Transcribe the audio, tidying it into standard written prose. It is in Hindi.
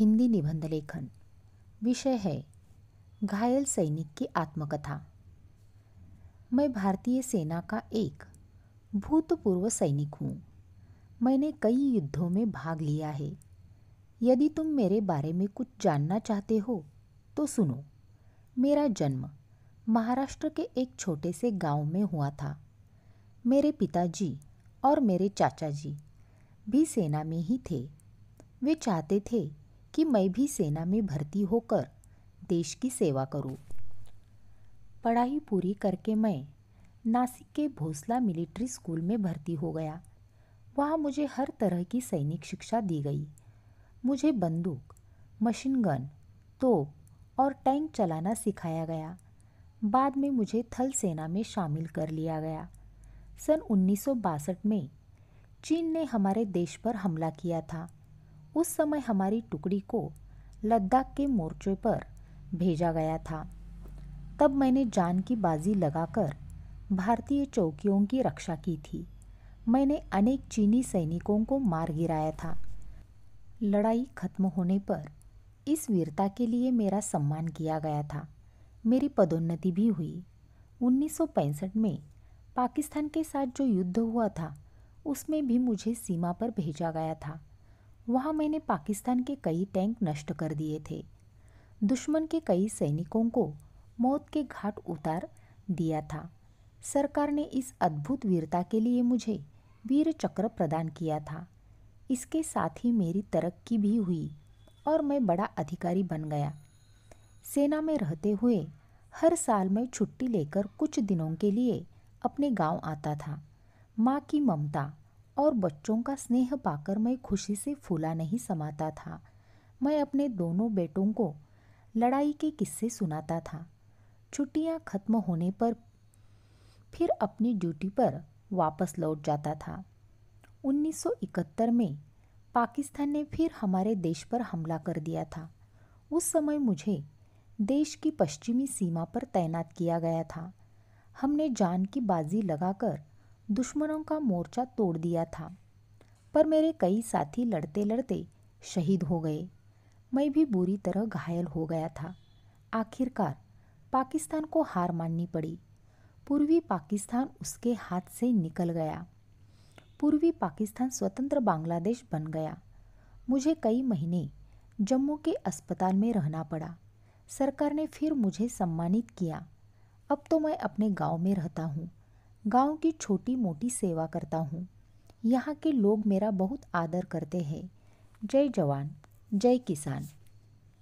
हिंदी निबंध लेखन। विषय है घायल सैनिक की आत्मकथा। मैं भारतीय सेना का एक भूतपूर्व सैनिक हूँ। मैंने कई युद्धों में भाग लिया है। यदि तुम मेरे बारे में कुछ जानना चाहते हो तो सुनो। मेरा जन्म महाराष्ट्र के एक छोटे से गांव में हुआ था। मेरे पिताजी और मेरे चाचा जी भी सेना में ही थे। वे चाहते थे कि मैं भी सेना में भर्ती होकर देश की सेवा करूं। पढ़ाई पूरी करके मैं नासिक के भोसला मिलिट्री स्कूल में भर्ती हो गया। वहाँ मुझे हर तरह की सैनिक शिक्षा दी गई। मुझे बंदूक, मशीन गन, तोप और टैंक चलाना सिखाया गया। बाद में मुझे थल सेना में शामिल कर लिया गया। सन 1962 में चीन ने हमारे देश पर हमला किया था। उस समय हमारी टुकड़ी को लद्दाख के मोर्चे पर भेजा गया था। तब मैंने जान की बाजी लगाकर भारतीय चौकियों की रक्षा की थी। मैंने अनेक चीनी सैनिकों को मार गिराया था। लड़ाई खत्म होने पर इस वीरता के लिए मेरा सम्मान किया गया था। मेरी पदोन्नति भी हुई। 1965 में पाकिस्तान के साथ जो युद्ध हुआ था उसमें भी मुझे सीमा पर भेजा गया था। वहाँ मैंने पाकिस्तान के कई टैंक नष्ट कर दिए थे। दुश्मन के कई सैनिकों को मौत के घाट उतार दिया था। सरकार ने इस अद्भुत वीरता के लिए मुझे वीर चक्र प्रदान किया था। इसके साथ ही मेरी तरक्की भी हुई और मैं बड़ा अधिकारी बन गया। सेना में रहते हुए हर साल मैं छुट्टी लेकर कुछ दिनों के लिए अपने गांव आता था। माँ की ममता और बच्चों का स्नेह पाकर मैं खुशी से फूला नहीं समाता था। मैं अपने दोनों बेटों को लड़ाई के किस्से सुनाता था। छुट्टियां खत्म होने पर फिर अपनी ड्यूटी पर वापस लौट जाता था। 1971 में पाकिस्तान ने फिर हमारे देश पर हमला कर दिया था। उस समय मुझे देश की पश्चिमी सीमा पर तैनात किया गया था। हमने जान की बाजी लगाकर दुश्मनों का मोर्चा तोड़ दिया था, पर मेरे कई साथी लड़ते लड़ते शहीद हो गए। मैं भी बुरी तरह घायल हो गया था। आखिरकार पाकिस्तान को हार माननी पड़ी। पूर्वी पाकिस्तान उसके हाथ से निकल गया। पूर्वी पाकिस्तान स्वतंत्र बांग्लादेश बन गया। मुझे कई महीने जम्मू के अस्पताल में रहना पड़ा। सरकार ने फिर मुझे सम्मानित किया। अब तो मैं अपने गांव में रहता हूँ। गांव की छोटी मोटी सेवा करता हूँ। यहाँ के लोग मेरा बहुत आदर करते हैं। जय जवान, जय किसान।